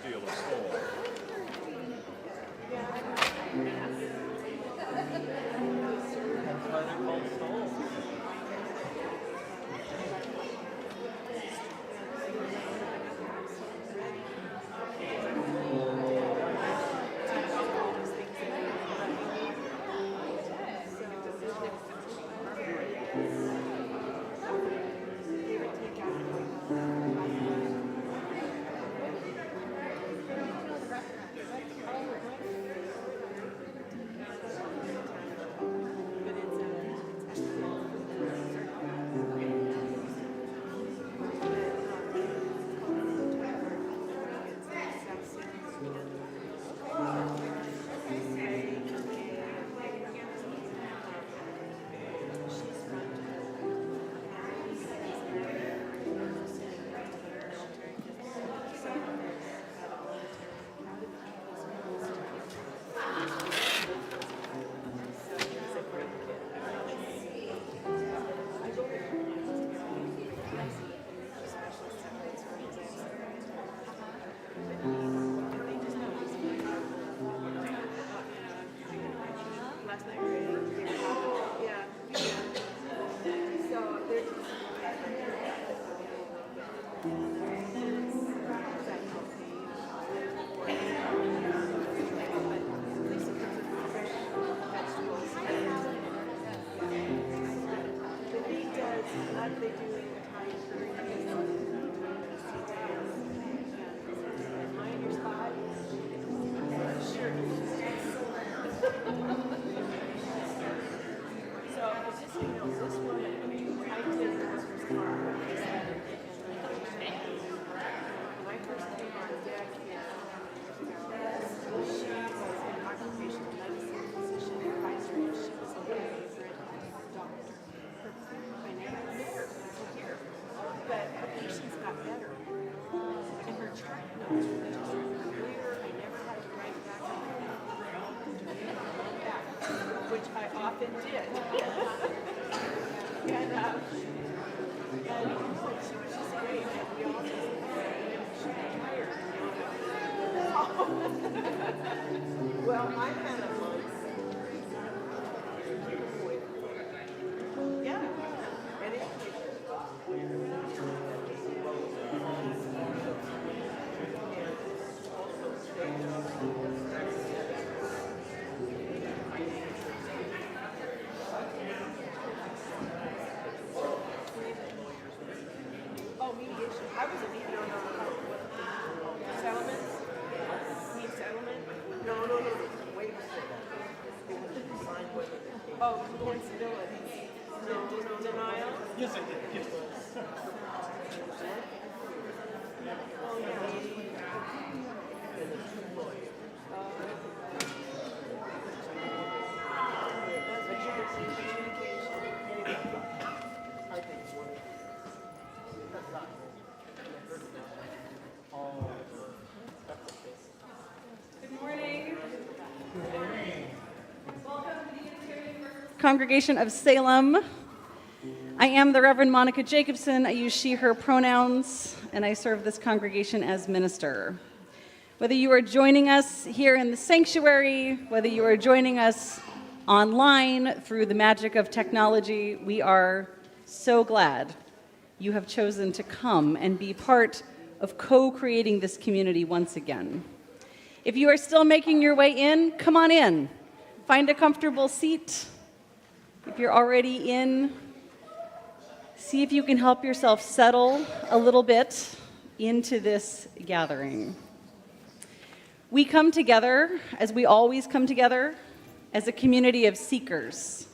steal a soul. That's why they're called souls. Well, I had a month. Yeah. And oh, mediation. I was a mediator. Settlements? Need settlement? No. Wait a second. It was defined whether they came. Oh, incivility. No. Denial? Yes, I did. Yes. Oh, yeah. And the two lawyers. Good morning. Welcome to the Unitarian Congregation of Salem. I am the Reverend Monica Jacobson. I use she, her pronouns, and I serve this congregation as minister. Whether you are joining us here in the sanctuary, whether you are joining us online through the magic of technology, we are so glad you have chosen to come and be part of co-creating this community once again. If you are still making your way in, come on in. Find a comfortable seat. If you're already in, see if you can help yourself settle a little bit into this gathering. We come together, as we always come together, as a community of seekers.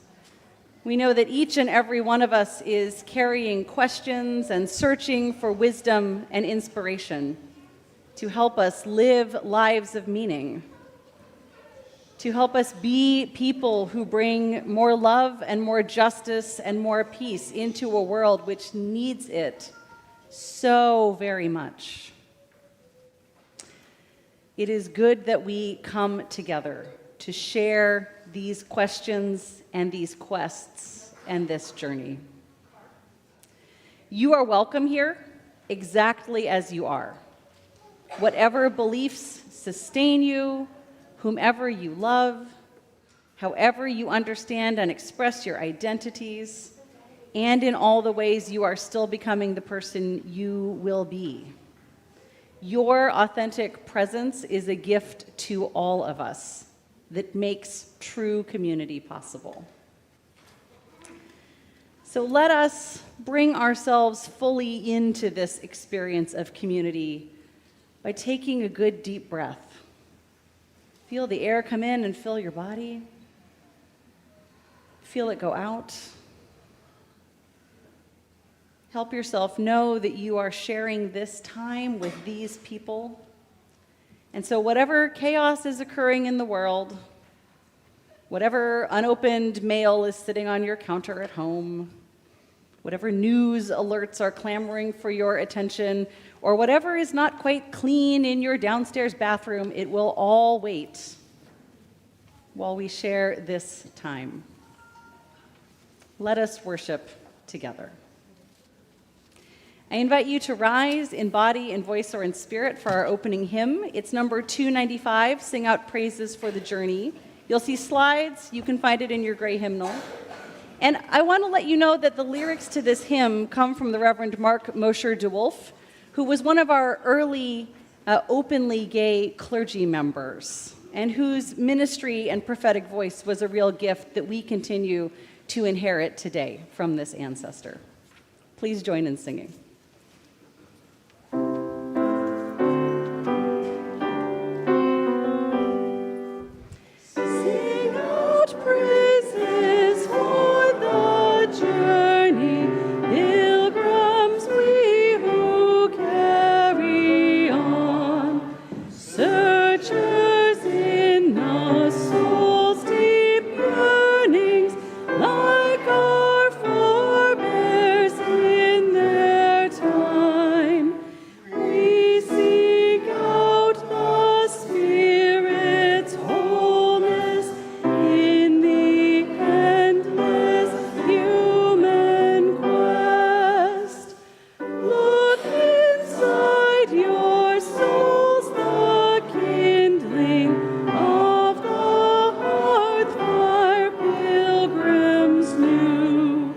We know that each and every one of us is carrying questions and searching for wisdom and inspiration to help us live lives of meaning, to help us be people who bring more love and more justice and more peace into a world which needs it so very much. It is good that we come together to share these questions and these quests and this journey. You are welcome here exactly as you are. whatever beliefs sustain you, whomever you love, however you understand and express your identities, and in all the ways you are still becoming the person you will be. Your authentic presence is a gift to all of us that makes true community possible. So let us bring ourselves fully into this experience of community by taking a good deep breath. Feel the air come in and fill your body. Feel it go out. Help yourself know that you are sharing this time with these people. And so whatever chaos is occurring in the world, whatever unopened mail is sitting on your counter at home, whatever news alerts are clamoring for your attention, or whatever is not quite clean in your downstairs bathroom, it will all wait while we share this time. Let us worship together. I invite you to rise in body, in voice, or in spirit for our opening hymn. It's number 295, Sing Out Praises for the Journey. You'll see slides. You can find it in your gray hymnal. And I want to let you know that the lyrics to this hymn come from the Reverend Mark Mosher DeWolf, who was one of our early openly gay clergy members, and whose ministry and prophetic voice was a real gift that we continue to inherit today from this ancestor. Please join in singing. Sing out praises for the journey, pilgrims we who carry on, searchers in the soul's deep yearnings, like our forebears in their time. We seek out the Spirit's wholeness in the endless human quest. Look inside your souls, the kindling of the hearth fire pilgrims new.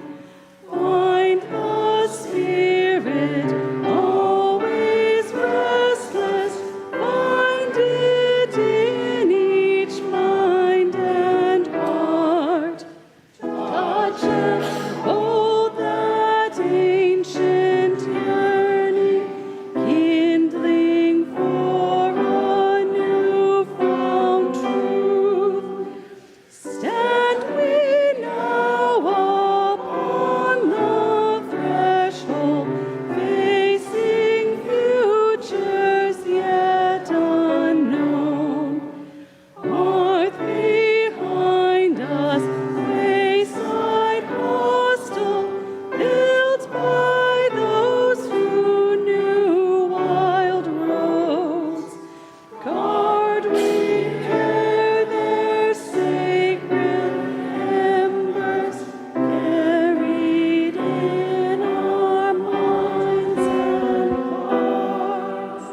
Find the Spirit always restless, find it in each mind and heart. Touch and hold that ancient yearning, kindling for a new-found truth. Stand we now upon the threshold, facing futures yet unknown. Hearth behind us, wayside hostel, built by those who knew wild roads. Guard with care their sacred embers, carried in our minds and hearts.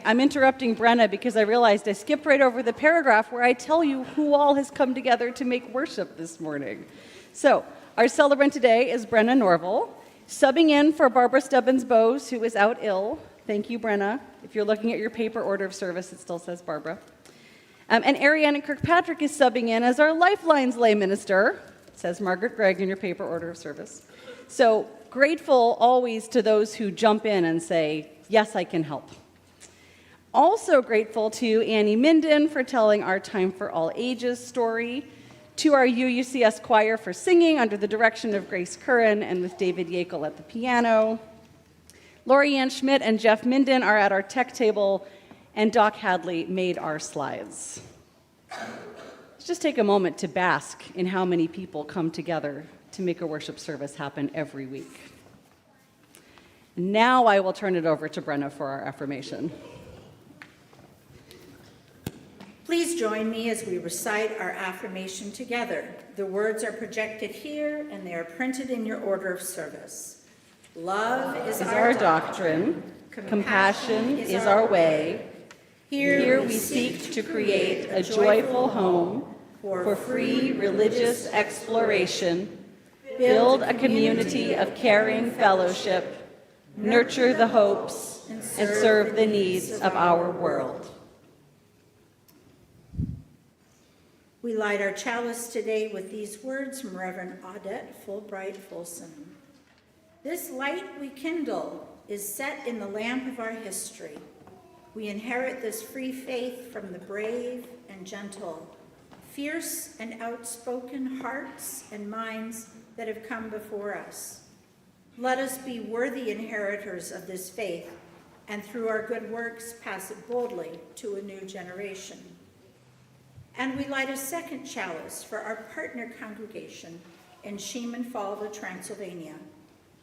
I'm interrupting Brenna because I realized I skipped right over the paragraph where I tell you who all has come together to make worship this morning. So, our celebrant today is Brenna Norval, subbing in for Barbara Stubbins-Bowes, who is out ill. Thank you, Brenna. If you're looking at your paper order of service, it still says Barbara. And Ariana Kirkpatrick is subbing in as our Lifelines lay minister. It says Margaret Gregg in your paper order of service. So, grateful always to those who jump in and say, yes, I can help. Also grateful to Annie Minden for telling our Time for All Ages story, to our UUCS choir for singing under the direction of Grace Curran and with David Yackel at the piano. Lori Ann Schmidt and Jeff Minden are at our tech table, and Doc Hadley made our slides. Let's just take a moment to bask in how many people come together to make a worship service happen every week. Now I will turn it over to Brenna for our affirmation. Please join me as we recite our affirmation together. The words are projected here and they are printed in your order of service. Love is is our doctrine. Compassion is our way. Here we seek to create a joyful home for free religious exploration, build a community of caring fellowship, nurture the hopes, and serve the needs of our world. We light our chalice today with these words from Reverend Audette Fulbright Folsom. This light we kindle is set in the lamp of our history. We inherit this free faith from the brave and gentle, fierce and outspoken hearts and minds that have come before us. Let us be worthy inheritors of this faith, and through our good works pass it boldly to a new generation. And we light a second chalice for our partner congregation in Schiemann-Falva, Transylvania,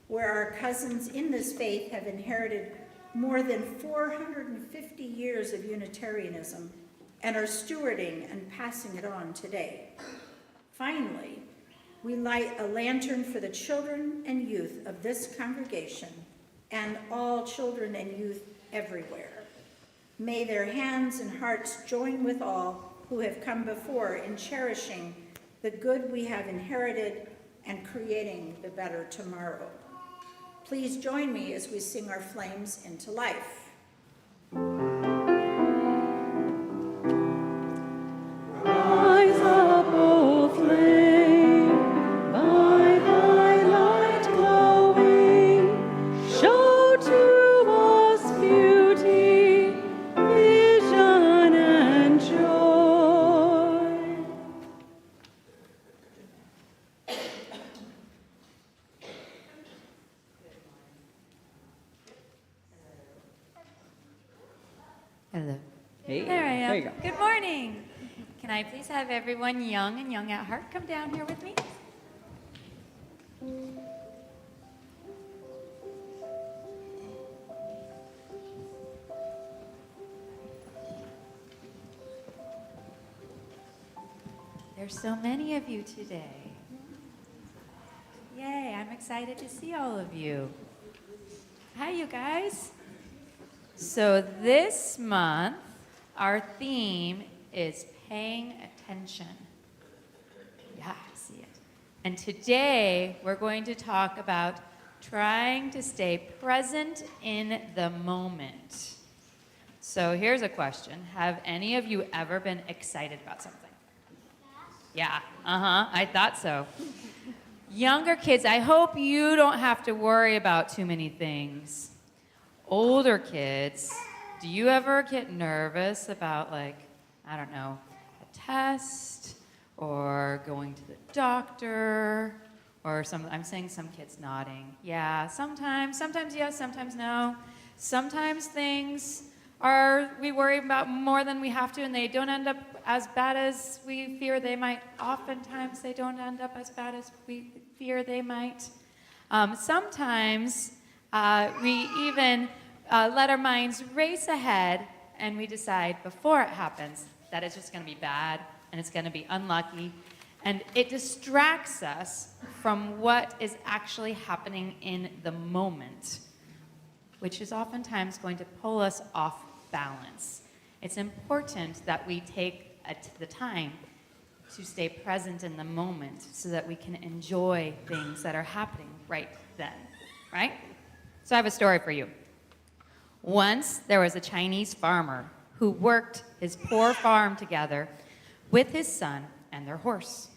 where our cousins in this faith have inherited more than 450 years of Unitarianism and are stewarding and passing it on today. Finally, we light a lantern for the children and youth of this congregation and all children and youth everywhere. May their hands and hearts join with all who have come before in cherishing the good we have inherited and creating the better tomorrow. Please join me as we sing our flames into life. Rise up, O flame, by thy light glowing, show to us beauty, vision, and joy. Hello. Hey, There I am. there you go. Good morning. Can I please have everyone young and young at heart come down here with me? There's so many of you today. Yay, I'm excited to see all of you. Hi, you guys. So this month, our theme is paying attention. Yeah, I see it. And today, we're going to talk about trying to stay present in the moment. So here's a question. Have any of you ever been excited about something? Yeah, I thought so. Younger kids, I hope you don't have to worry about too many things. Older kids, do you ever get nervous about, like, I don't know, a test or going to the doctor or some, I'm saying some kids nodding. Yeah, sometimes yes, sometimes no. Sometimes things we worry about more than we have to, and they don't end up as bad as we fear they might. Oftentimes they don't end up as bad as we fear they might. Sometimes we even let our minds race ahead, and we decide before it happens that it's just going to be bad and it's going to be unlucky, and it distracts us from what is actually happening in the moment, which is oftentimes going to pull us off balance. It's important that we take the time to stay present in the moment so that we can enjoy things that are happening right then, right? So I have a story for you. Once there was a Chinese farmer who worked his poor farm together with his son and their horse.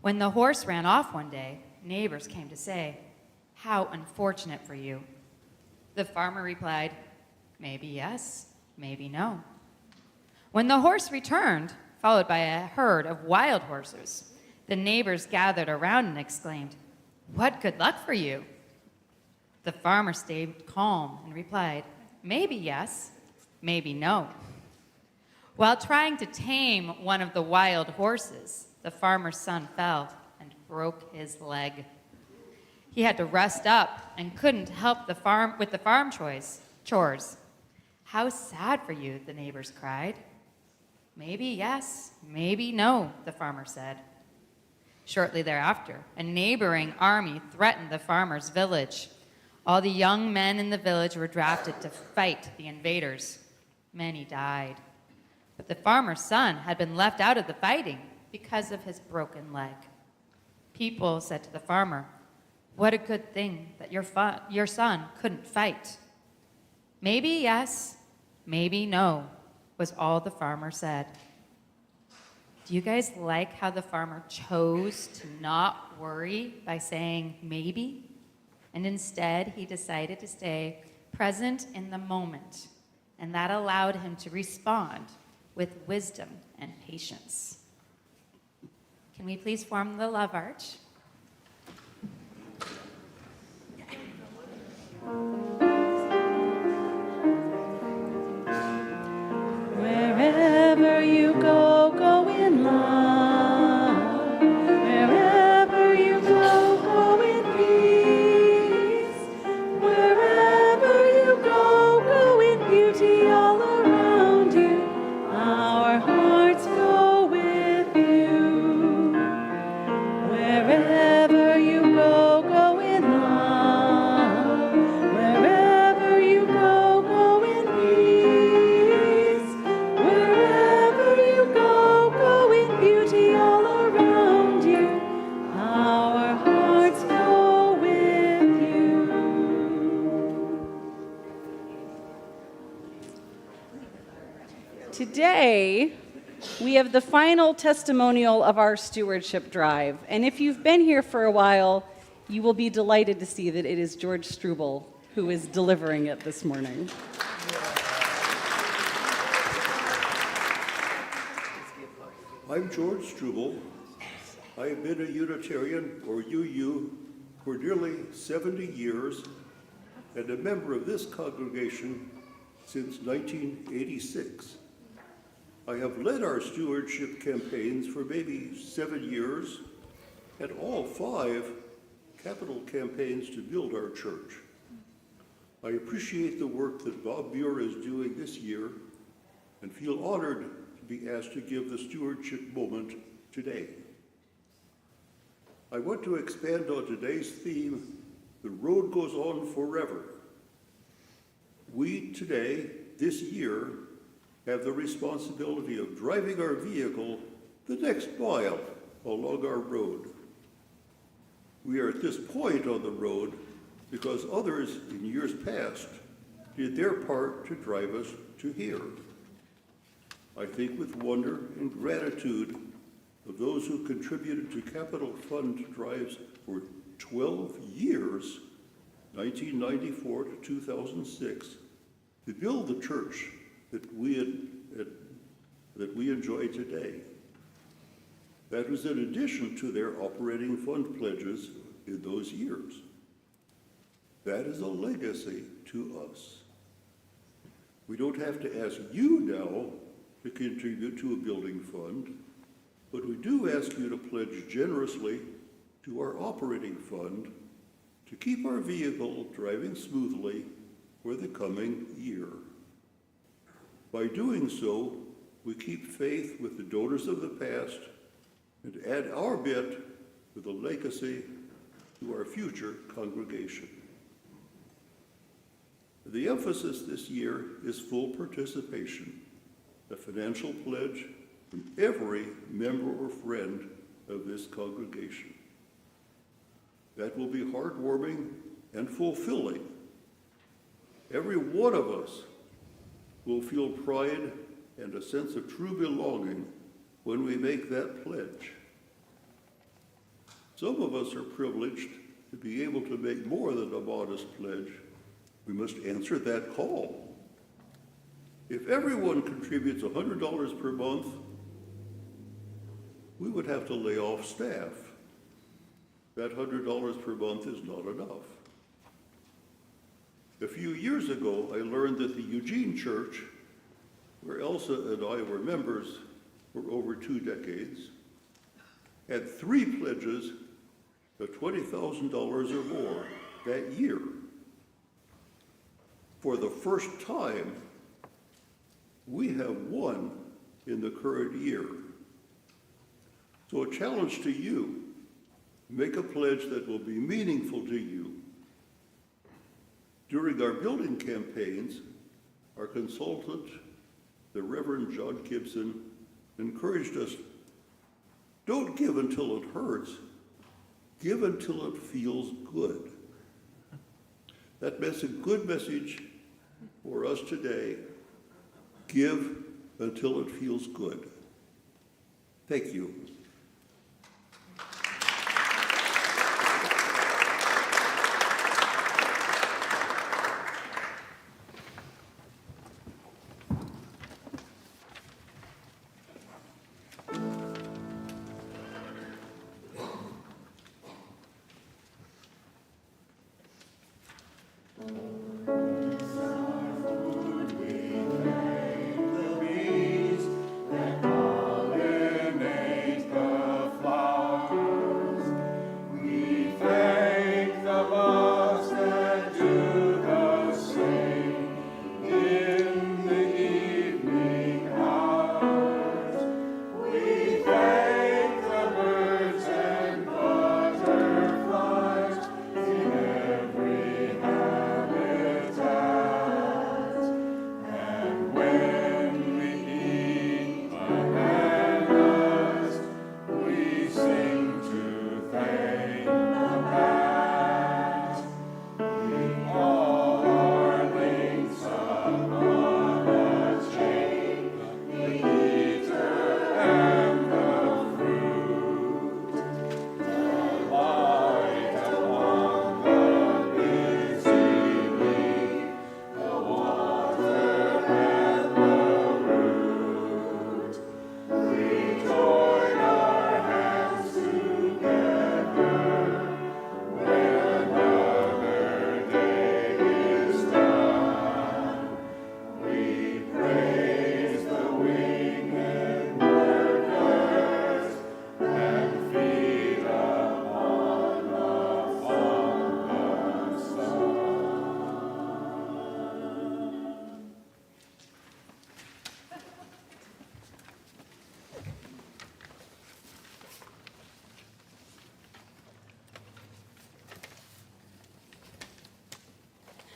When the horse ran off one day, neighbors came to say, "How unfortunate for you." The farmer replied, "Maybe yes, maybe no." When the horse returned, followed by a herd of wild horses, the neighbors gathered around and exclaimed, "What good luck for you?" The farmer stayed calm and replied, "Maybe yes, maybe no." While trying to tame one of the wild horses, the farmer's son fell and broke his leg. He had to rest up and couldn't help the farm with the farm chores. "How sad for you," the neighbors cried. "Maybe yes, maybe no," the farmer said. Shortly thereafter, a neighboring army threatened the farmer's village. All the young men in the village were drafted to fight the invaders. Many died. But the farmer's son had been left out of the fighting because of his broken leg. People said to the farmer, "What a good thing that your son couldn't fight." "Maybe yes, maybe no," was all the farmer said. Do you guys like how the farmer chose to not worry by saying maybe? And instead, he decided to stay present in the moment, and that allowed him to respond with wisdom and patience. Can we please form the love arch? Wherever you go, go in love. Wherever you go, go in peace. Wherever you go, go in beauty all around you. Our hearts go with you. Wherever you go, go in love. Wherever you go, go in peace. Wherever you go, go in beauty all around you. Our hearts go with you. Today, we have the final testimonial of our stewardship drive. And if you've been here for a while, you will be delighted to see that it is George Struble who is delivering it this morning. I'm George Struble. I have been a Unitarian, or UU, for nearly 70 years and a member of this congregation since 1986. I have led our stewardship campaigns for maybe 7 years and all 5 capital campaigns to build our church. I appreciate the work that Bob Muir is doing this year and feel honored to be asked to give the stewardship moment today. I want to expand on today's theme, the road goes on forever. We today, this year, have the responsibility of driving our vehicle the next mile along our road. We are at this point on the road because others in years past did their part to drive us to here. I think with wonder and gratitude of those who contributed to capital fund drives for 12 years, 1994 to 2006, to build the church that we enjoy today. That was in addition to their operating fund pledges in those years. That is a legacy to us. We don't have to ask you now to contribute to a building fund, but we do ask you to pledge generously to our operating fund to keep our vehicle driving smoothly for the coming year. By doing so, we keep faith with the donors of the past and add our bit to the legacy to our future congregation. The emphasis this year is full participation, a financial pledge from every member or friend of this congregation. That will be heartwarming and fulfilling. Every one of us will feel pride and a sense of true belonging when we make that pledge. Some of us are privileged to be able to make more than a modest pledge. We must answer that call. If everyone contributes $100 per month, we would have to lay off staff. That $100 per month is not enough. A few years ago, I learned that the Eugene Church, where Elsa and I were members for over 2 decades, had 3 pledges of $20,000 or more that year. For the first time, we have 1 in the current year. So a challenge to you, make a pledge that will be meaningful to you. During our building campaigns, our consultant, the Reverend Jacobson, encouraged us, don't give until it hurts, give until it feels good. That's a good message for us today. Give until it feels good. Thank you.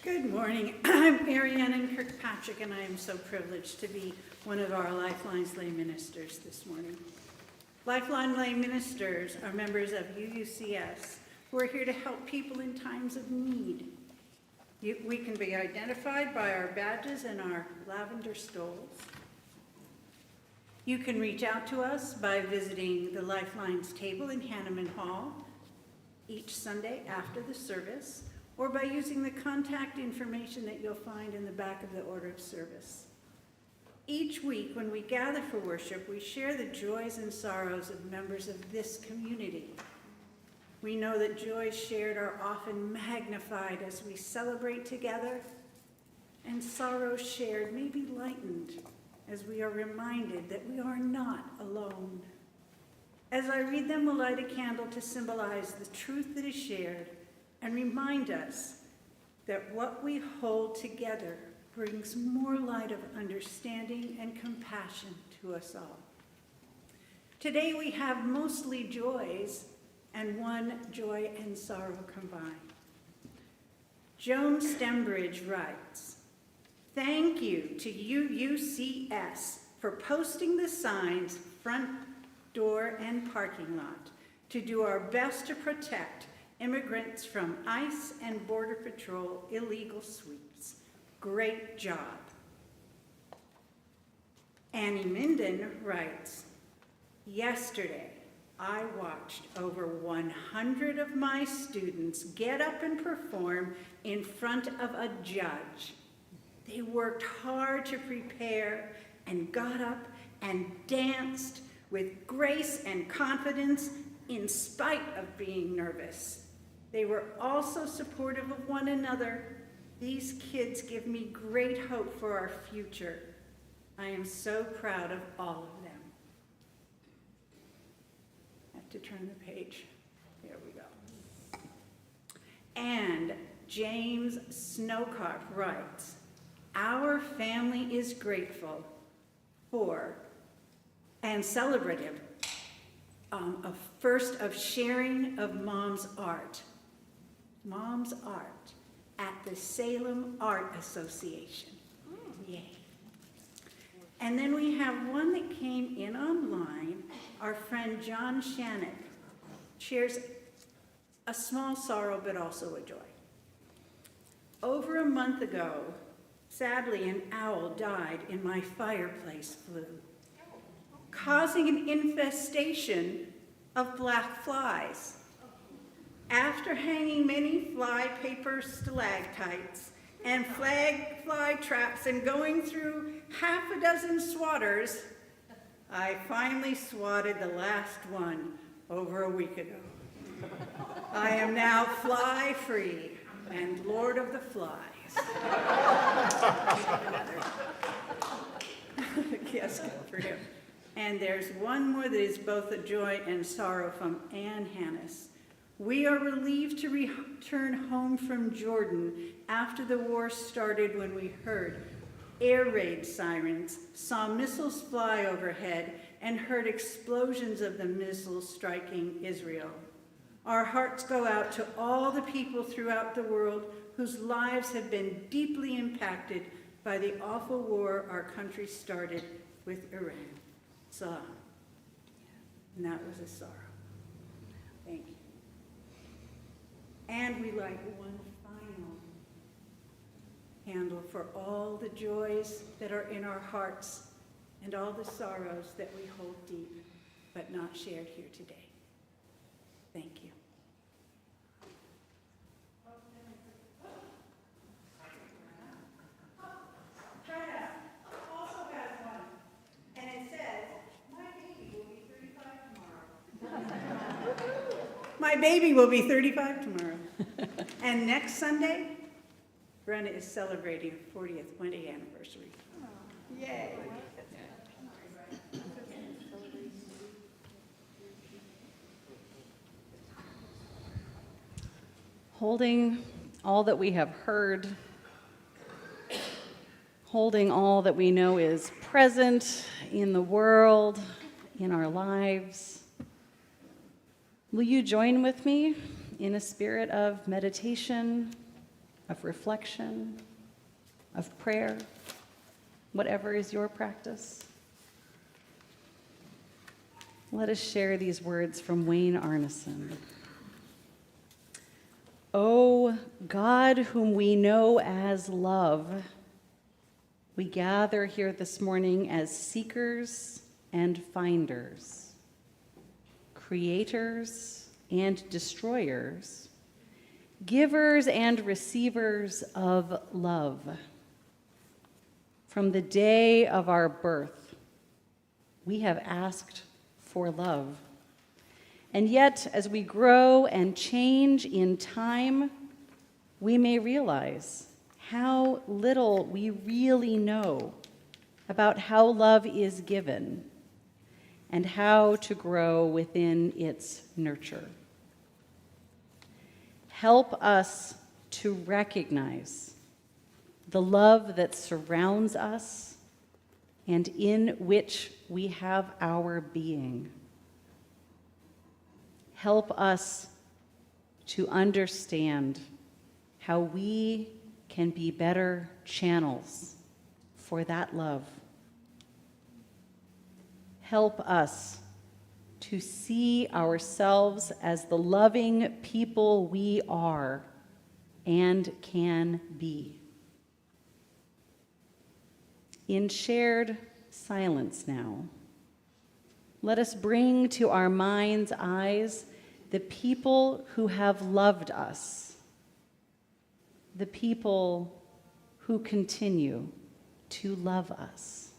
Good morning. I'm Marianne Kirkpatrick, and I am so privileged to be one of our Lifeline's lay ministers this morning. Lifeline lay ministers are members of UUCS who are here to help people in times of need. We can be identified by our badges and our lavender stoles. You can reach out to us by visiting the Lifeline's table in Hanneman Hall each Sunday after the service, or by using the contact information that you'll find in the back of the order of service. Each week when we gather for worship, we share the joys and sorrows of members of this community. We know that joys shared are often magnified as we celebrate together, and sorrows shared may be lightened as we are reminded that we are not alone. As I read them, we'll light a candle to symbolize the truth that is shared and remind us that what we hold together brings more light of understanding and compassion to us all. Today we have mostly joys and one joy and sorrow combined. Joan Stembridge writes, "Thank you to UUCS for posting the signs front door and parking lot to do our best to protect immigrants from ICE and Border Patrol illegal sweeps. Great job." Annie Minden writes, "Yesterday, I watched over 100 of my students get up and perform in front of a judge. They worked hard to prepare and got up and danced with grace and confidence in spite of being nervous. They were also supportive of one another. These kids give me great hope for our future. I am so proud of all of them." I have to turn the page. There we go. And James Snowcott writes, "Our family is grateful for and celebrative first of sharing of Mom's art. Mom's art. at the Salem Art Association. Yay. And then we have one that came in online. Our friend John Shannon shares a small sorrow, but also a joy. Over a month ago, sadly, an owl died in my fireplace flue, causing an infestation of black flies. After hanging many fly paper stalactites and fly traps and going through half a dozen swatters, I finally swatted the last one over a week ago. I am now fly-free and Lord of the Flies. Yes, good for him. And there's one more that is both a joy and sorrow from Ann Hannes. We are relieved to return home from Jordan after the war started when we heard air raid sirens, saw missiles fly overhead, and heard explosions of the missiles striking Israel. Our hearts go out to all the people throughout the world whose lives have been deeply impacted by the awful war our country started with Iran. Salah. And that was a sorrow. Thank you. And we light one final candle for all the joys that are in our hearts and all the sorrows that we hold deep but not shared here today. Thank you. China also has one, and it says, "My baby will be 35 tomorrow." My baby will be 35 tomorrow. And next Sunday, Brenna is celebrating her 40th wedding anniversary. Yay. Holding all that we have heard, holding all that we know is present in the world, in our lives, will you join with me in a spirit of meditation, of reflection, of prayer, whatever is your practice? Let us share these words from Wayne Arneson. O God, whom we know as love, we gather here this morning as seekers and finders, creators and destroyers, givers and receivers of love. From the day of our birth, we have asked for love. And yet, as we grow and change in time, we may realize how little we really know about how love is given and how to grow within its nurture. Help us to recognize the love that surrounds us and in which we have our being. Help us to understand how we can be better channels for that love. Help us to see ourselves as the loving people we are and can be. In shared silence now, let us bring to our mind's eyes the people who have loved us, the people who continue to love us.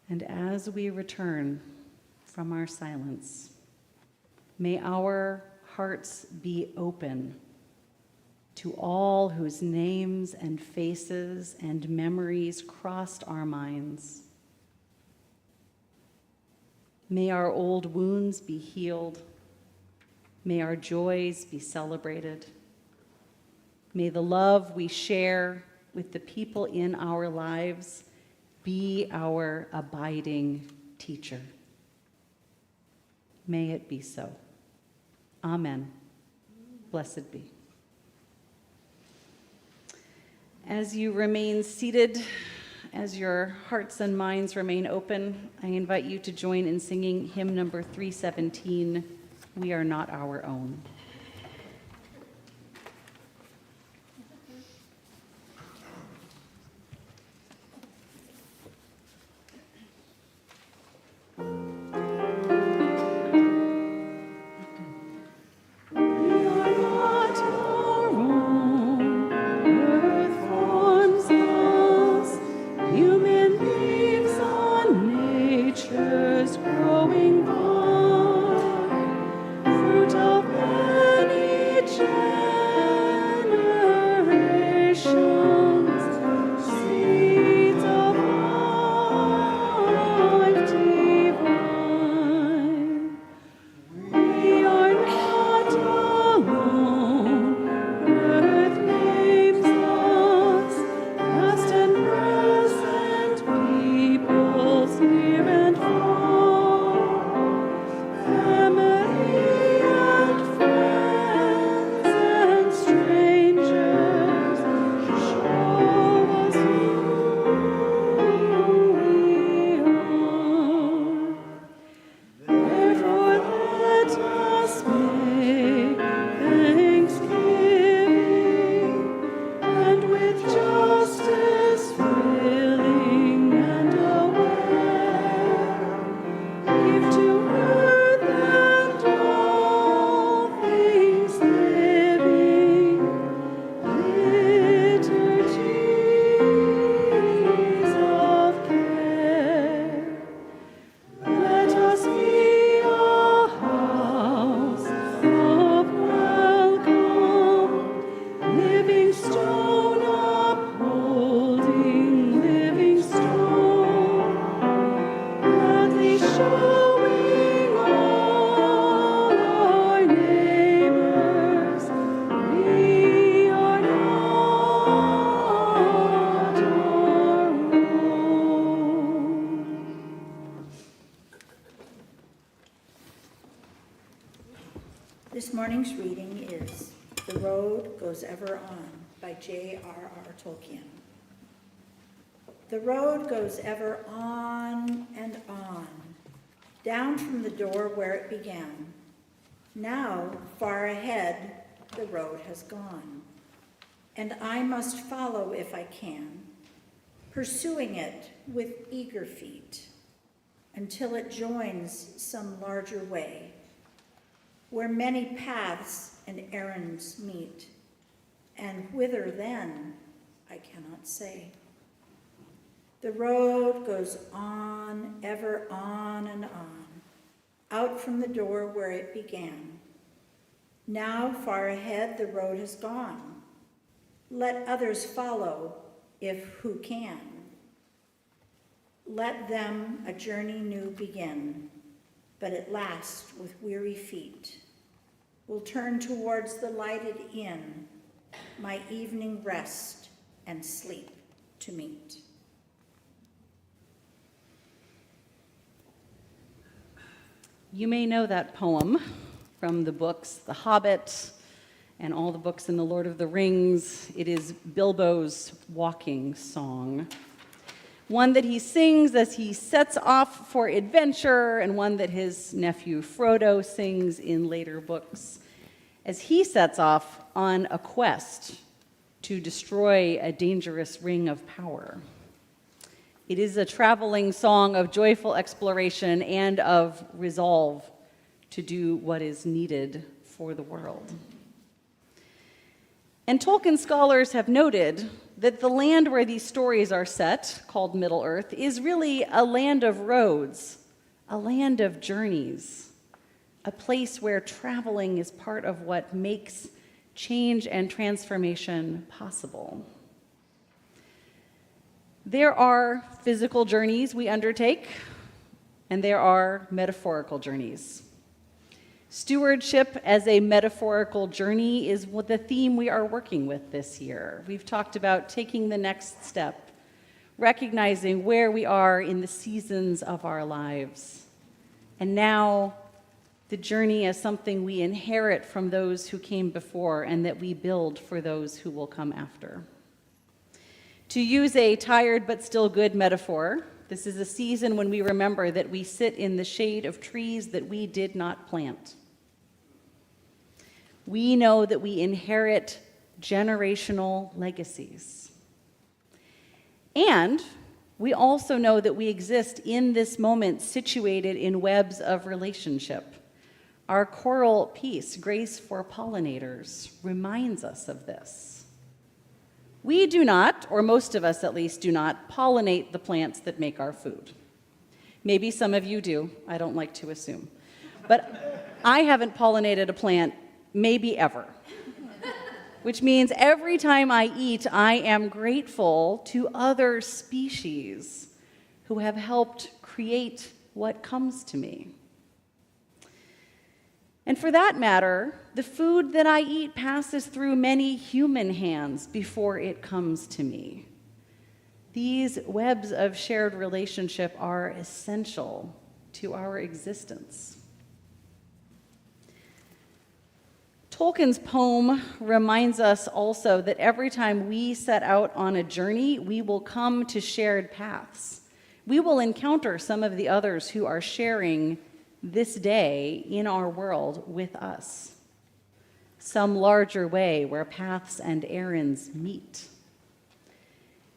And as we return from our silence, may our hearts be open to all whose names and faces and memories crossed our minds. May our old wounds be healed. May our joys be celebrated. May the love we share with the people in our lives be our abiding teacher. May it be so. Amen. Blessed be. As you remain seated, as your hearts and minds remain open, I invite you to join in singing hymn number 317, We Are Not Our Own. This morning's reading is The Road Goes Ever On by J.R.R. Tolkien. The road goes ever on and on, down from the door where it began. Now, far ahead, the road has gone, and I must follow if I can, pursuing it with eager feet, until it joins some larger way, where many paths and errands meet, and whither then, I cannot say. The road goes on, ever on and on, out from the door where it began. Now, far ahead, the road has gone. Let others follow, if who can. Let them a journey new begin, but at last, with weary feet, will turn towards the lighted inn, my evening rest and sleep to meet. You may know that poem from the books The Hobbit and all the books in the Lord of the Rings. It is Bilbo's walking song, one that he sings as he sets off for adventure, and one that his nephew Frodo sings in later books as he sets off on a quest to destroy a dangerous ring of power. It is a traveling song of joyful exploration and of resolve to do what is needed for the world. And Tolkien scholars have noted that the land where these stories are set, called Middle-earth, is really a land of roads, a land of journeys, a place where traveling is part of what makes change and transformation possible. There are physical journeys we undertake, and there are metaphorical journeys. Stewardship as a metaphorical journey is what the theme we are working with this year. We've talked about taking the next step, recognizing where we are in the seasons of our lives. And now, the journey as something we inherit from those who came before and that we build for those who will come after. To use a tired but still good metaphor, this is a season when we remember that we sit in the shade of trees that we did not plant. We know that we inherit generational legacies. And we also know that we exist in this moment situated in webs of relationship. Our choral piece, Grace for Pollinators, reminds us of this. We do not, or most of us at least do not, pollinate the plants that make our food. Maybe some of you do, I don't like to assume. But I haven't pollinated a plant maybe ever. Which means every time I eat, I am grateful to other species who have helped create what comes to me. And for that matter, the food that I eat passes through many human hands before it comes to me. These webs of shared relationship are essential to our existence. Tolkien's poem reminds us also that every time we set out on a journey, we will come to shared paths. We will encounter some of the others who are sharing this day in our world with us. Some larger way where paths and errands meet.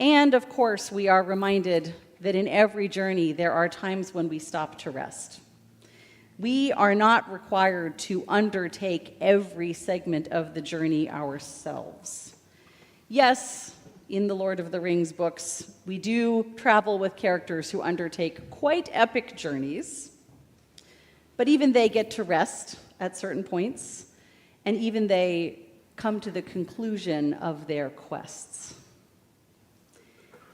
And of course, we are reminded that in every journey there are times when we stop to rest. We are not required to undertake every segment of the journey ourselves. Yes, in the Lord of the Rings books, we do travel with characters who undertake quite epic journeys, but even they get to rest at certain points, and even they come to the conclusion of their quests.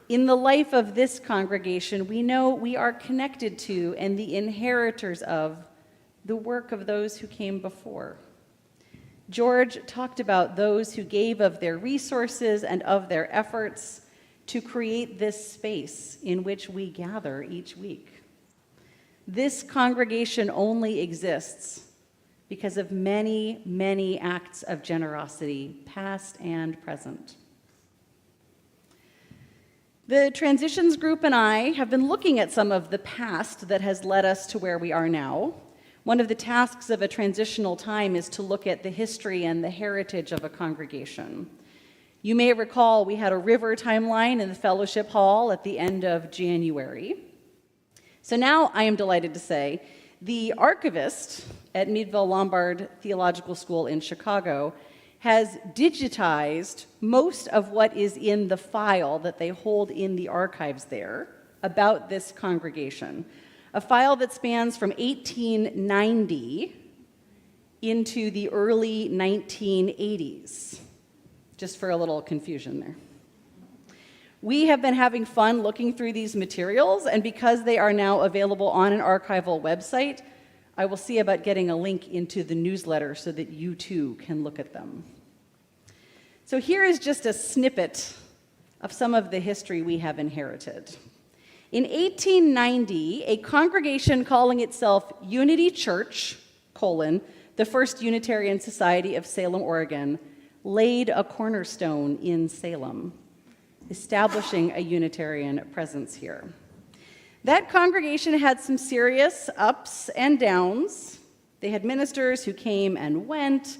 In the life of this congregation, we know we are connected to and the inheritors of the work of those who came before. George talked about those who gave of their resources and of their efforts to create this space in which we gather each week. This congregation only exists because of many, many acts of generosity, past and present. The transitions group and I have been looking at some of the past that has led us to where we are now. One of the tasks of a transitional time is to look at the history and the heritage of a congregation. You may recall we had a river timeline in the fellowship hall at the end of January. So now I am delighted to say the archivist at Meadville Lombard Theological School in Chicago has digitized most of what is in the file that they hold in the archives there about this congregation. A file that spans from 1890 into the early 1980s, just for a little confusion there. We have been having fun looking through these materials, and because they are now available on an archival website, I will see about getting a link into the newsletter so that you too can look at them. So here is just a snippet of some of the history we have inherited. In 1890, a congregation calling itself Unity Church, the First Unitarian Society of Salem, Oregon, laid a cornerstone in Salem, establishing a Unitarian presence here. That congregation had some serious ups and downs. They had ministers who came and went.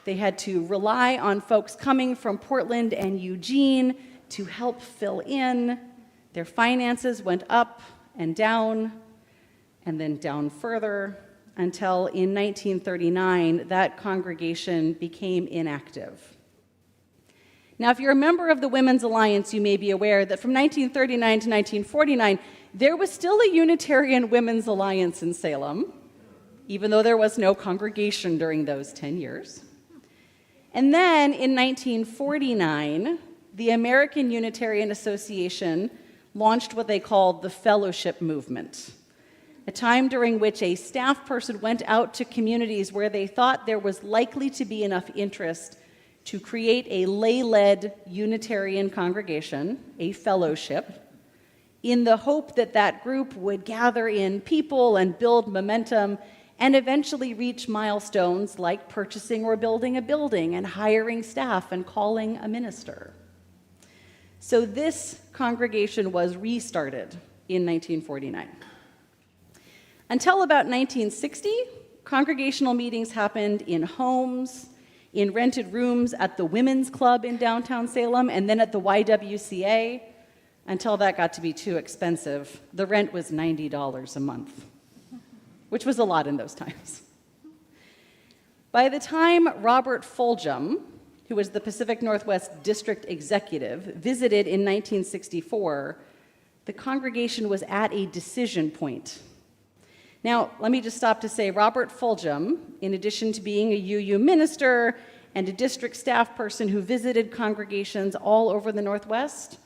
They had to rely on folks coming from Portland and Eugene to help fill in. Their finances went up and then down further, until in 1939, that congregation became inactive. Now, if you're a member of the Women's Alliance, you may be aware that from 1939 to 1949, there was still a Unitarian Women's Alliance in Salem, even though there was no congregation during those 10 years. And then in 1949, the American Unitarian Association launched what they called the fellowship movement, a time during which a staff person went out to communities where they thought there was likely to be enough interest to create a lay-led Unitarian congregation, a fellowship, in the hope that that group would gather in people and build momentum and eventually reach milestones like purchasing or building a building and hiring staff and calling a minister. So this congregation was restarted in 1949. Until about 1960, congregational meetings happened in homes, in rented rooms at the Women's Club in downtown Salem, and then at the YWCA, until that got to be too expensive. The rent was $90 a month, which was a lot in those times. By the time Robert Fulgham, who was the Pacific Northwest District Executive, visited in 1964, the congregation was at a decision point. Now, let me just stop to say Robert Fulgham, in addition to being a UU minister and a district staff person who visited congregations all over the Northwest,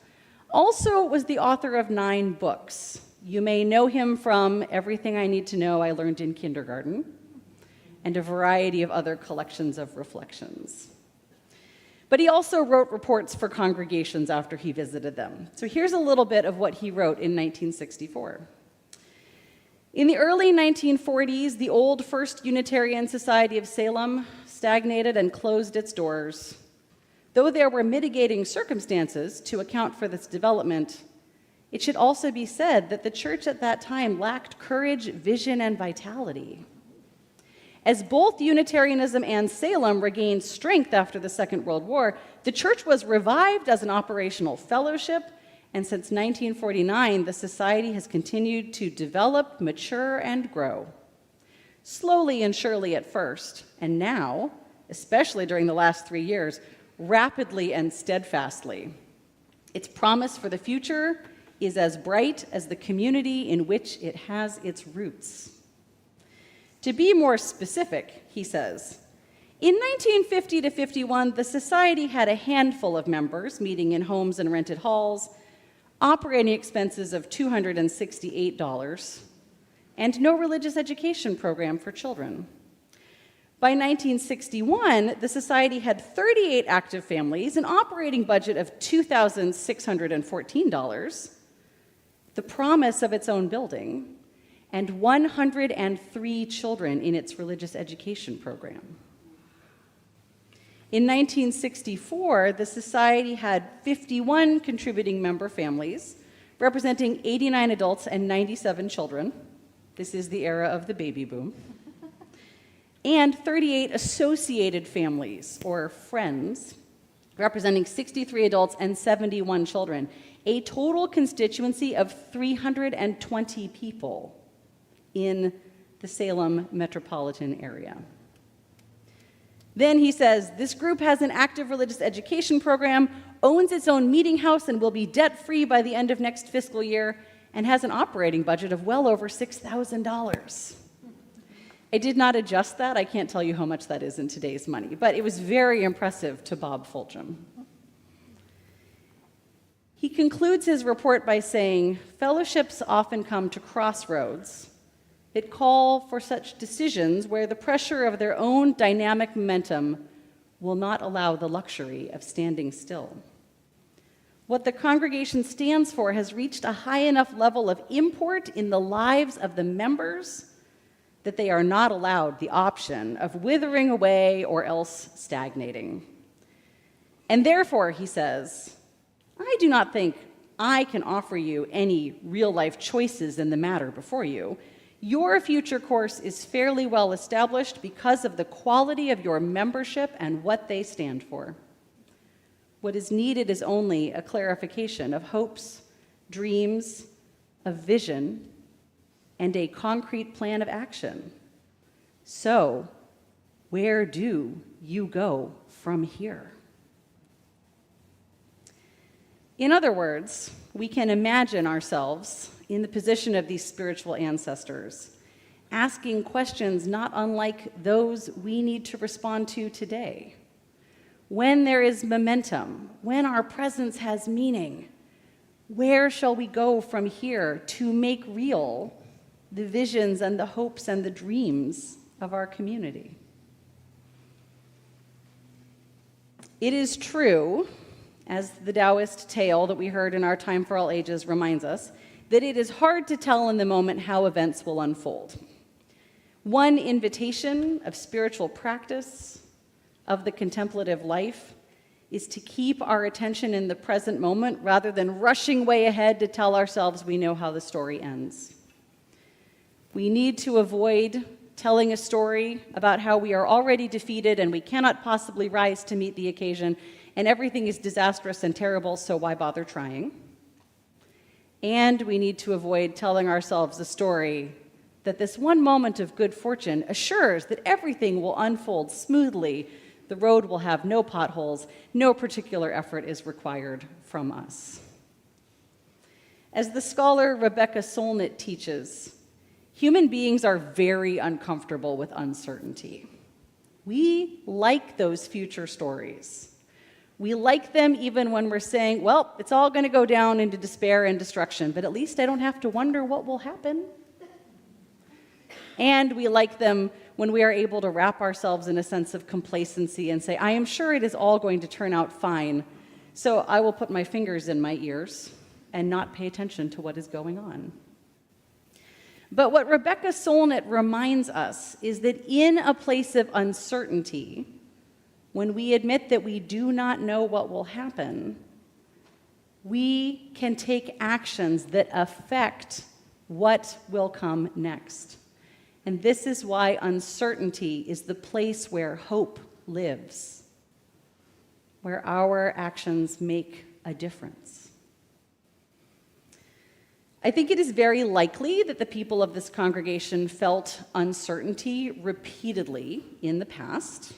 also was the author of 9 books. You may know him from Everything I Need to Know I Learned in Kindergarten and a variety of other collections of reflections. But he also wrote reports for congregations after he visited them. So here's a little bit of what he wrote in 1964. In the early 1940s, the old First Unitarian Society of Salem stagnated and closed its doors. Though there were mitigating circumstances to account for this development, it should also be said that the church at that time lacked courage, vision, and vitality. As both Unitarianism and Salem regained strength after the Second World War, the church was revived as an operational fellowship, and since 1949, the society has continued to develop, mature, and grow. Slowly and surely at first, and now, especially during the last 3 years, rapidly and steadfastly. Its promise for the future is as bright as the community in which it has its roots. To be more specific, he says, in 1950 to 51, the society had a handful of members meeting in homes and rented halls, operating expenses of $268, and no religious education program for children. By 1961, the society had 38 active families, an operating budget of $2,614, the promise of its own building, and 103 children in its religious education program. In 1964, the society had 51 contributing member families, representing 89 adults and 97 children. This is the era of the baby boom. And 38 associated families, or friends, representing 63 adults and 71 children, a total constituency of 320 people in the Salem metropolitan area. Then he says, this group has an active religious education program, owns its own meeting house, and will be debt-free by the end of next fiscal year, and has an operating budget of well over $6,000. I did not adjust that. I can't tell you how much that is in today's money, but it was very impressive to Bob Fulgham. He concludes his report by saying, fellowships often come to crossroads that call for such decisions where the pressure of their own dynamic momentum will not allow the luxury of standing still. What the congregation stands for has reached a high enough level of import in the lives of the members that they are not allowed the option of withering away or else stagnating. And therefore, he says, I do not think I can offer you any real-life choices in the matter before you. Your future course is fairly well established because of the quality of your membership and what they stand for. What is needed is only a clarification of hopes, dreams, a vision, and a concrete plan of action. So, where do you go from here? In other words, we can imagine ourselves in the position of these spiritual ancestors, asking questions not unlike those we need to respond to today. when there is momentum, when our presence has meaning, where shall we go from here to make real the visions and the hopes and the dreams of our community? It is true, as the Taoist tale that we heard in Our Time for All Ages reminds us, that it is hard to tell in the moment how events will unfold. One invitation of spiritual practice, of the contemplative life, is to keep our attention in the present moment rather than rushing way ahead to tell ourselves we know how the story ends. We need to avoid telling a story about how we are already defeated and we cannot possibly rise to meet the occasion and everything is disastrous and terrible, so why bother trying? And we need to avoid telling ourselves a story that this one moment of good fortune assures that everything will unfold smoothly, the road will have no potholes, no particular effort is required from us. As the scholar Rebecca Solnit teaches, human beings are very uncomfortable with uncertainty. We like those future stories. We like them even when we're saying, well, it's all going to go down into despair and destruction, but at least I don't have to wonder what will happen. And we like them when we are able to wrap ourselves in a sense of complacency and say, I am sure it is all going to turn out fine, so I will put my fingers in my ears and not pay attention to what is going on. But what Rebecca Solnit reminds us is that in a place of uncertainty, when we admit that we do not know what will happen, we can take actions that affect what will come next. And this is why uncertainty is the place where hope lives, where our actions make a difference. I think it is very likely that the people of this congregation felt uncertainty repeatedly in the past.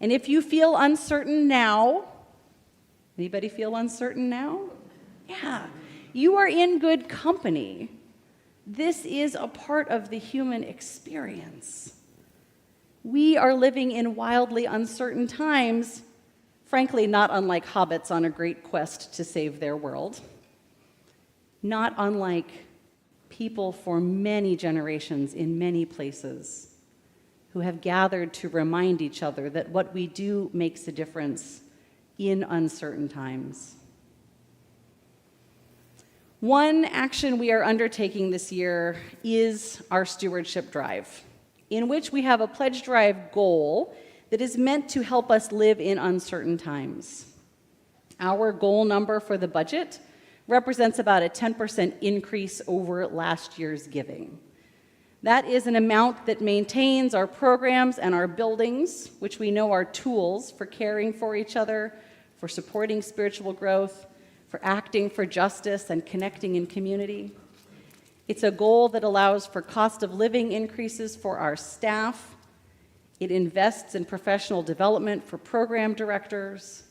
And if you feel uncertain now, anybody feel uncertain now? Yeah, you are in good company. This is a part of the human experience. We are living in wildly uncertain times, frankly, not unlike hobbits on a great quest to save their world, not unlike people for many generations in many places who have gathered to remind each other that what we do makes a difference in uncertain times. One action we are undertaking this year is our stewardship drive, in which we have a pledge drive goal that is meant to help us live in uncertain times. Our goal number for the budget represents about a 10% increase over last year's giving. That is an amount that maintains our programs and our buildings, which we know are tools for caring for each other, for supporting spiritual growth, for acting for justice and connecting in community. It's a goal that allows for cost of living increases for our staff. It invests in professional development for program directors,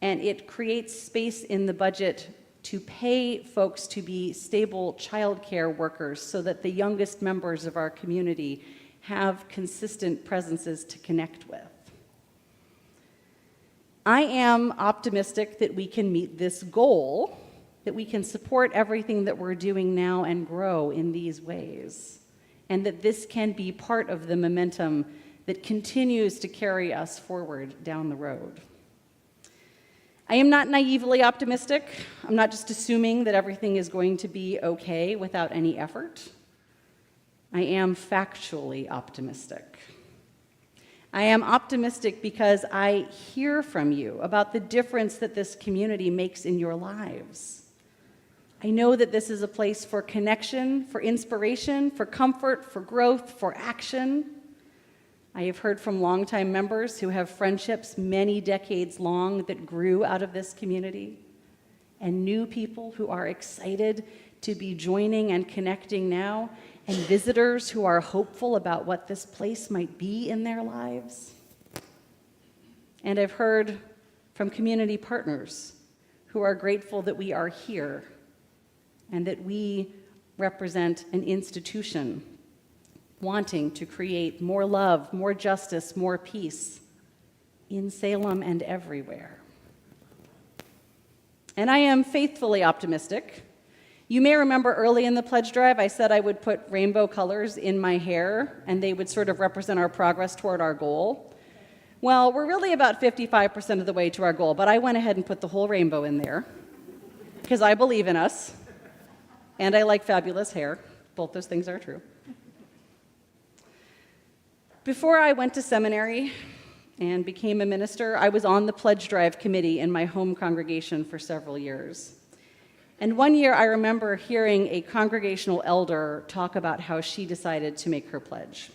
and it creates space in the budget to pay folks to be stable childcare workers so that the youngest members of our community have consistent presences to connect with. I am optimistic that we can meet this goal, that we can support everything that we're doing now and grow in these ways, and that this can be part of the momentum that continues to carry us forward down the road. I am not naively optimistic. I'm not just assuming that everything is going to be okay without any effort. I am factually optimistic. I am optimistic because I hear from you about the difference that this community makes in your lives. I know that this is a place for connection, for inspiration, for comfort, for growth, for action. I have heard from longtime members who have friendships many decades long that grew out of this community, and new people who are excited to be joining and connecting now, and visitors who are hopeful about what this place might be in their lives. And I've heard from community partners who are grateful that we are here and that we represent an institution wanting to create more love, more justice, more peace, in Salem and everywhere. And I am faithfully optimistic. You may remember early in the pledge drive, I said I would put rainbow colors in my hair, and they would sort of represent our progress toward our goal. Well, we're really about 55% of the way to our goal, but I went ahead and put the whole rainbow in there because I believe in us, and I like fabulous hair. Both those things are true. Before I went to seminary and became a minister, I was on the pledge drive committee in my home congregation for several years. And one year I remember hearing a congregational elder talk about how she decided to make her pledge.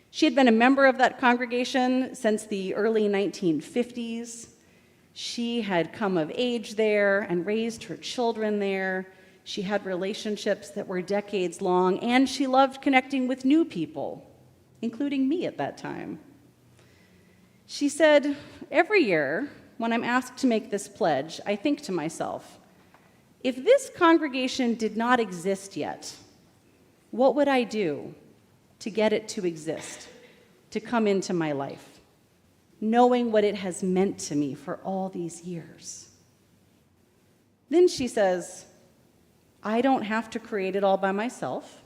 She had been a member of that congregation since the early 1950s. She had come of age there and raised her children there. She had relationships that were decades long, and she loved connecting with new people, including me at that time. She said, "Every year, when I'm asked to make this pledge, I think to myself, if this congregation did not exist yet, what would I do to get it to exist, to come into my life, knowing what it has meant to me for all these years?" Then she says, "I don't have to create it all by myself,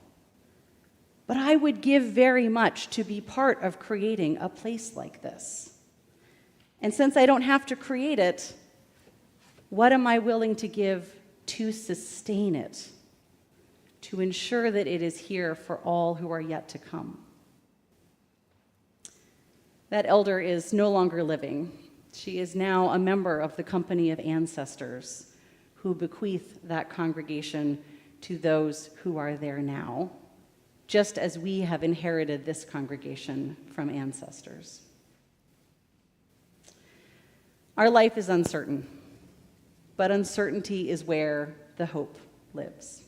but I would give very much to be part of creating a place like this. And since I don't have to create it, what am I willing to give to sustain it, to ensure that it is here for all who are yet to come?" That elder is no longer living. She is now a member of the company of ancestors who bequeath that congregation to those who are there now, just as we have inherited this congregation from ancestors. Our life is uncertain, but uncertainty is where the hope lives.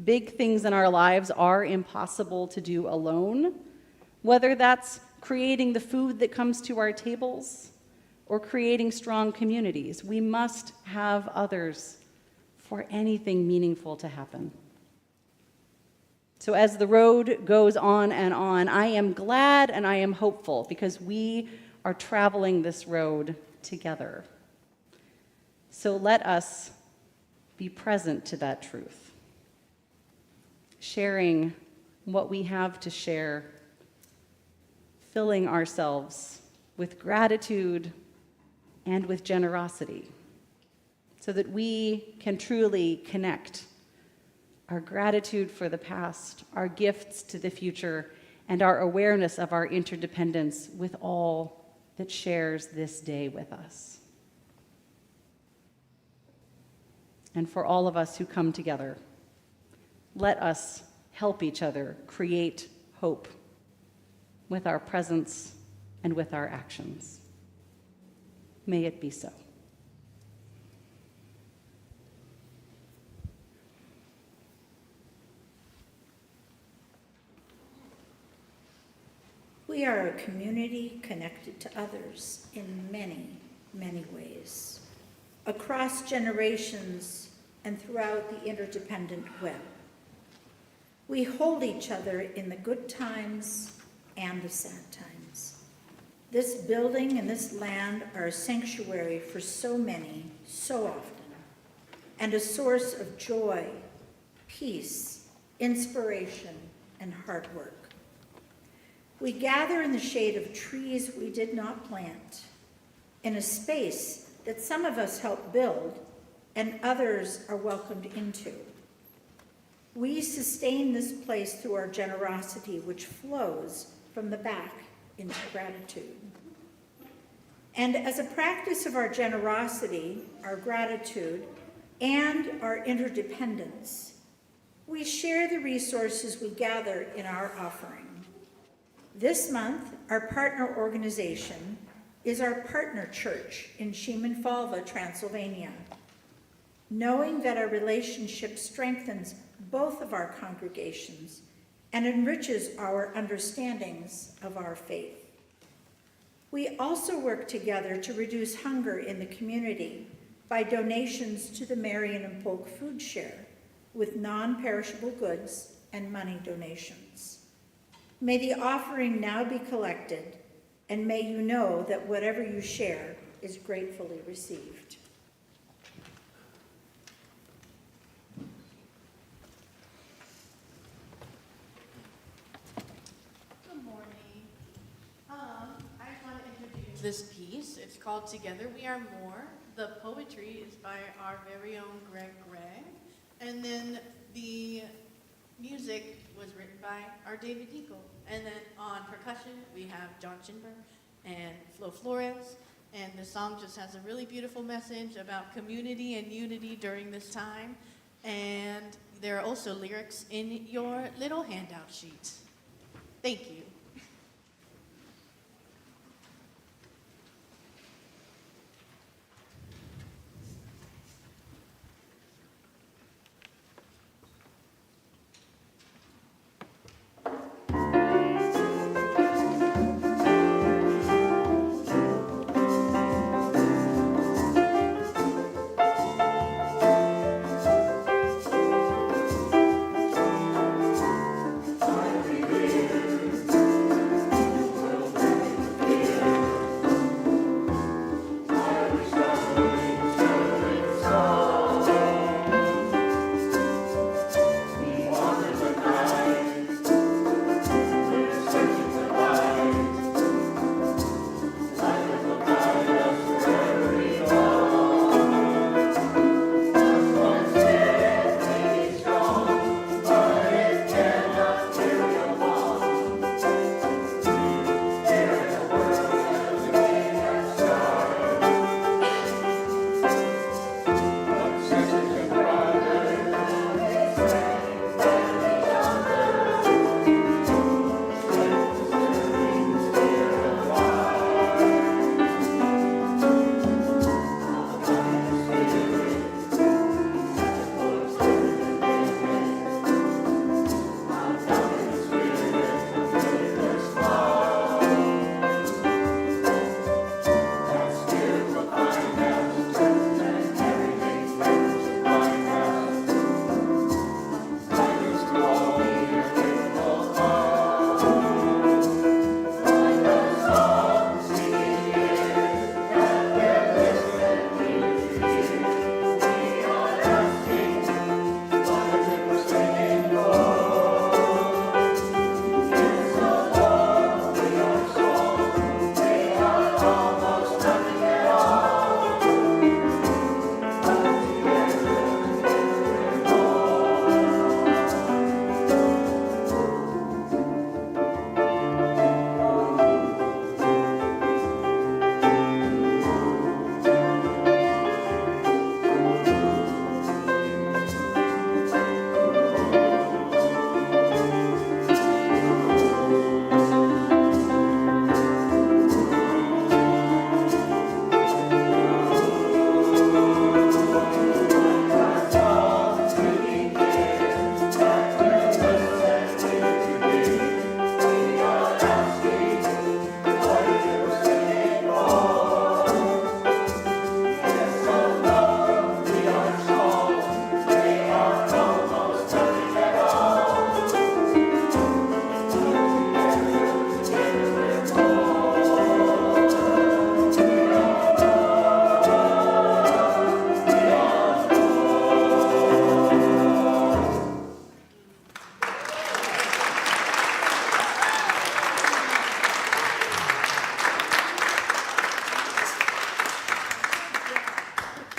Big things in our lives are impossible to do alone, whether that's creating the food that comes to our tables or creating strong communities. We must have others for anything meaningful to happen. So as the road goes on and on, I am glad and I am hopeful because we are traveling this road together. So let us be present to that truth, sharing what we have to share, filling ourselves with gratitude and with generosity so that we can truly connect our gratitude for the past, our gifts to the future, and our awareness of our interdependence with all that shares this day with us. And for all of us who come together, let us help each other create hope with our presence and with our actions. May it be so. We are a community connected to others in many, many ways, across generations and throughout the interdependent web. We hold each other in the good times and the sad times. This building and this land are a sanctuary for so many, so often, and a source of joy, peace, inspiration, and hard work. We gather in the shade of trees we did not plant, in a space that some of us helped build and others are welcomed into. We sustain this place through our generosity, which flows from the back into gratitude. And as a practice of our generosity, our gratitude, and our interdependence, we share the resources we gather in our offering. This month, our partner organization is our partner church in Szymon-Falva, Transylvania. Knowing that our relationship strengthens both of our congregations and enriches our understandings of our faith. We also work together to reduce hunger in the community by donations to the Marion and Polk Food Share with non-perishable goods and money donations. May the offering now be collected and may you know that whatever you share is gratefully received. Good morning. I just want to introduce this piece. It's called Together We Are More. The poetry is by our very own Greg. And then the music was written by our David Deagle. And then on percussion, we have John Chinburn and Flo Flores. And the song just has a really beautiful message about community and unity during this time. And there are also lyrics in your little handout sheet. Thank you.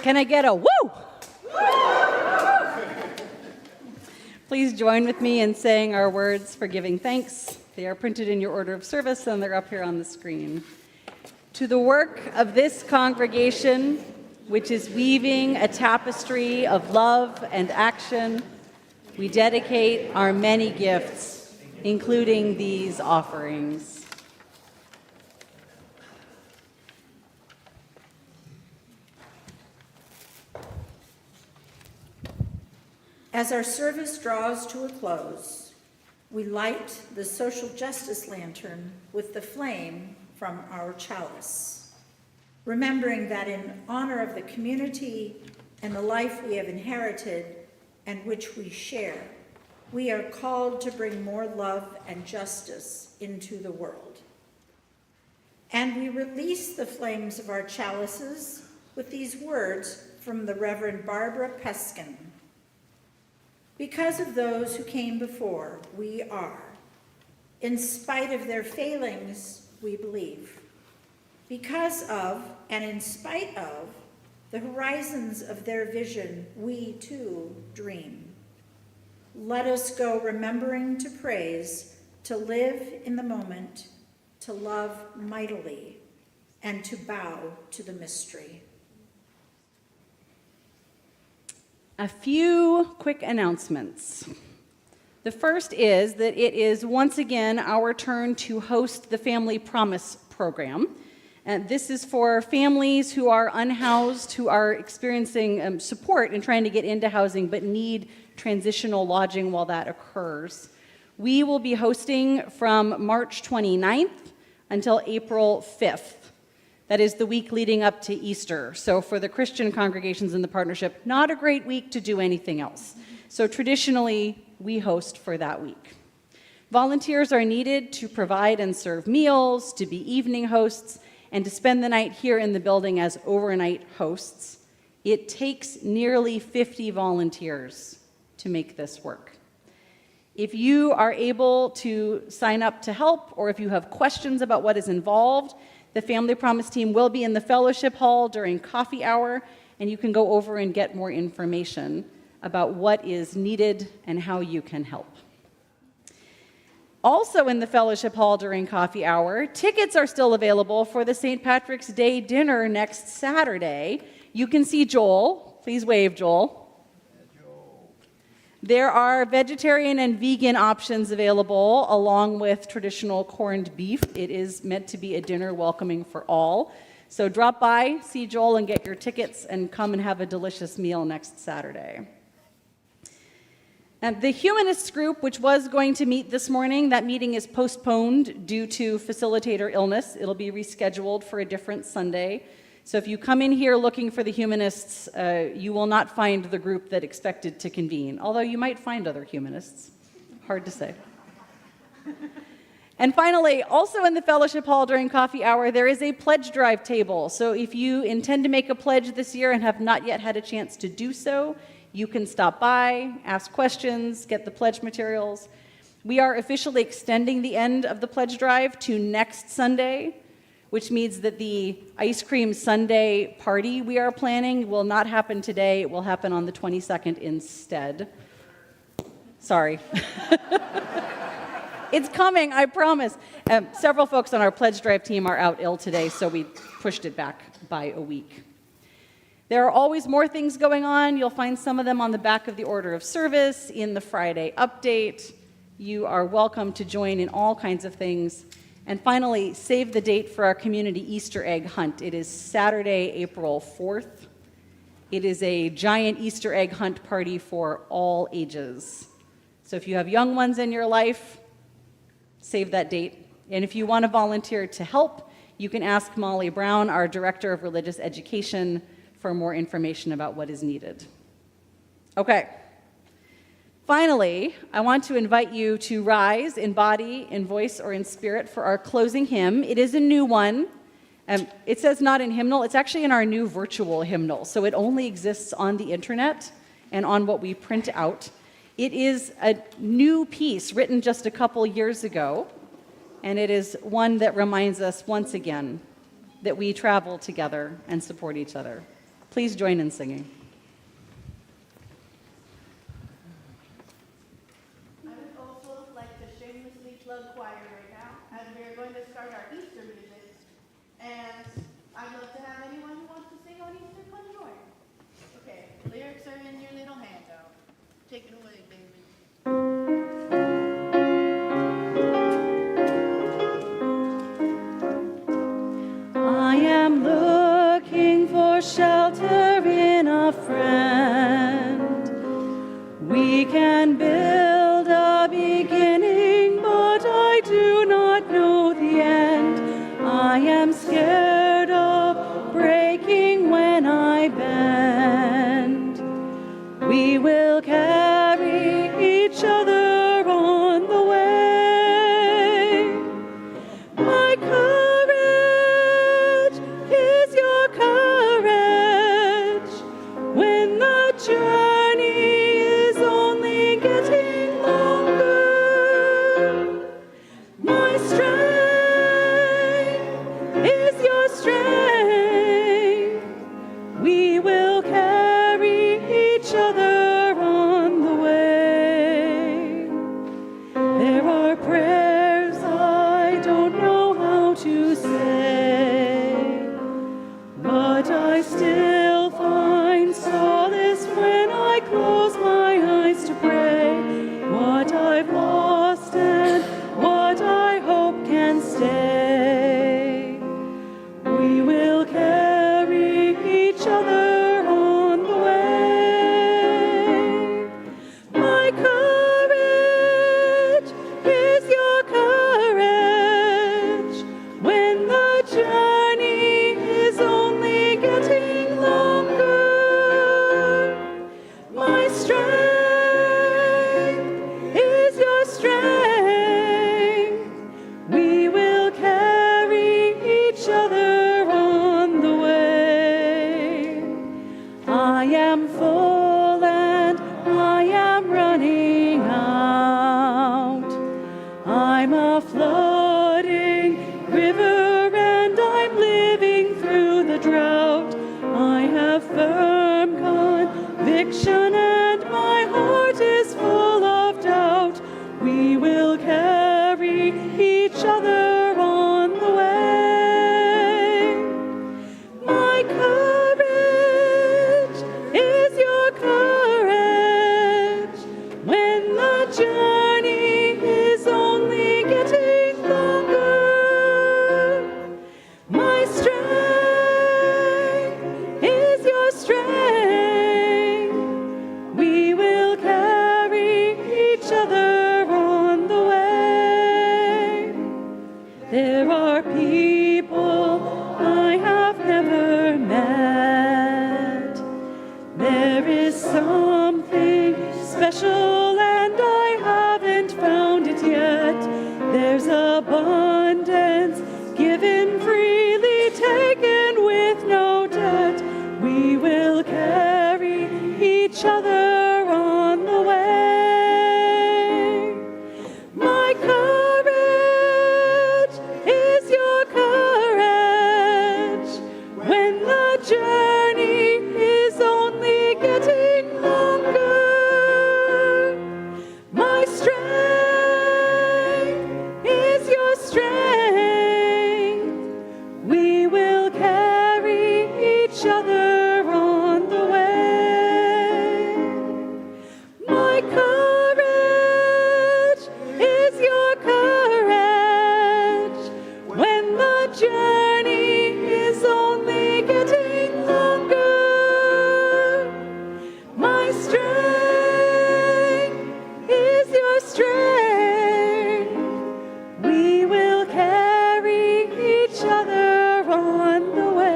Can I get a woo? Please join with me in saying our words for giving thanks. They are printed in your order of service and they're up here on the screen. To the work of this congregation, which is weaving a tapestry of love and action, we dedicate our many gifts, including these offerings. As our service draws to a close, we light the social justice lantern with the flame from our chalice, remembering that in honor of the community and the life we have inherited and which we share, we are called to bring more love and justice into the world. And we release the flames of our chalices with these words from the Reverend Barbara Peskin. Because of those who came before, we are. In spite of their failings, we believe. Because of, and in spite of, the horizons of their vision, we too dream. Let us go remembering to praise, to live in the moment, to love mightily, and to bow to the mystery. A few quick announcements. The first is that it is once again our turn to host the Family Promise program. And this is for families who are unhoused, who are experiencing support in trying to get into housing but need transitional lodging while that occurs. We will be hosting from March 29th until April 5th. That is the week leading up to Easter. So for the Christian congregations in the partnership, not a great week to do anything else. So traditionally, we host for that week. Volunteers are needed to provide and serve meals, to be evening hosts, and to spend the night here in the building as overnight hosts. It takes nearly 50 volunteers to make this work. If you are able to sign up to help, or if you have questions about what is involved, the Family Promise team will be in the fellowship hall during coffee hour, and you can go over and get more information about what is needed and how you can help. Also in the fellowship hall during coffee hour, tickets are still available for the St. Patrick's Day dinner next Saturday. You can see Joel. Please wave, Joel. There are vegetarian and vegan options available, along with traditional corned beef. It is meant to be a dinner welcoming for all. So drop by, see Joel, and get your tickets, and come and have a delicious meal next Saturday. And the Humanists group, which was going to meet this morning, that meeting is postponed due to facilitator illness. It'll be rescheduled for a different Sunday. So if you come in here looking for the Humanists, you will not find the group that expected to convene, although you might find other Humanists. Hard to say. And finally, also in the fellowship hall during coffee hour, there is a pledge drive table. So if you intend to make a pledge this year and have not yet had a chance to do so, you can stop by, ask questions, get the pledge materials. We are officially extending the end of the pledge drive to next Sunday, which means that the ice cream sundae party we are planning will not happen today. It will happen on the 22nd instead. Sorry. It's coming, I promise. Several folks on our pledge drive team are out ill today, so we pushed it back by a week. There are always more things going on. You'll find some of them on the back of the order of service, in the Friday update. You are welcome to join in all kinds of things. And finally, save the date for our community Easter egg hunt. It is Saturday, April 4th. It is a giant Easter egg hunt party for all ages. So if you have young ones in your life, save that date. And if you want to volunteer to help, you can ask Molly Brown, our Director of Religious Education, for more information about what is needed. Okay. Finally, I want to invite you to rise in body, in voice, or in spirit for our closing hymn. It is a new one. It says not in hymnal. It's actually in our new virtual hymnal, so it only exists on the internet and on what we print out. It is a new piece written just a couple years ago, and it is one that reminds us once again that we travel together and support each other. Please join in singing. I would also like to shamelessly plug choir right now, as we're going to start our Easter music. And I'd love to have anyone who wants to sing on Easter come join. Okay, the lyrics are in your little handout. Take it away, David. I am looking for shelter in a friend. We can build a beginning, but I do not know the end. I am scared of breaking when I bend. We will carry each other on the way. My courage strength is your strength. We will carry each other on the way. I am full and I am running out. I'm a flooding river and I'm living through the drought. I have firm conviction and my heart is full of doubt. We will carry each other on the way. My courage is your courage when the journey is only getting longer. My strength is your strength. We will carry each other on the way. There are people I have never met. There is something special and I haven't found it yet. There's abundance given freely, taken with no debt. We will carry each other on the way. My courage is your courage when the journey is only getting longer. My strength is your strength. We will carry each other on the way. My courage is your courage when the journey is only getting longer. My strength is your strength. We will carry each other on the way.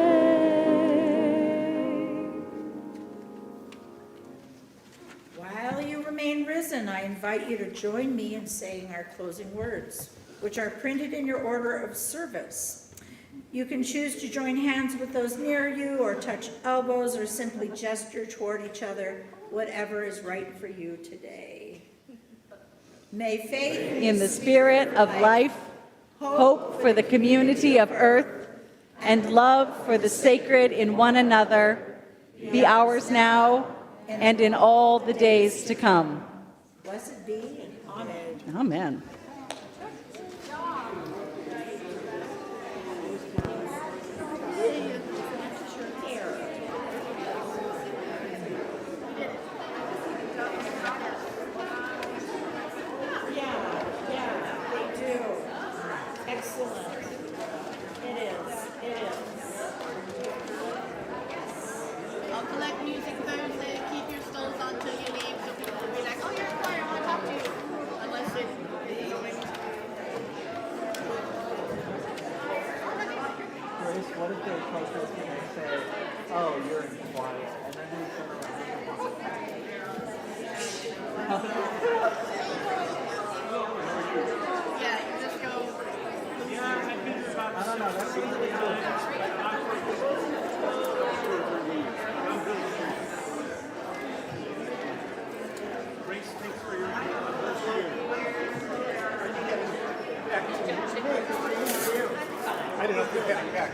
While you remain risen, I invite you to join me in saying our closing words, which are printed in your order of service. You can choose to join hands with those near you, or touch elbows, or simply gesture toward each other, whatever is right for you today. May faith In the spirit of life, hope for the community of earth, and love for the sacred in one another be ours now and in all the days to come. blessed be and amen. Amen. I'll collect music Thursday. Keep your stoles on till you leave, so people will be like, "Oh, you're a choir. I want to talk to you." Unless it. Grace, what if they protest and they say, oh, you're in choir, and then they turn Yeah, you just go. I don't know, that's what they do. I didn't know if you had it back.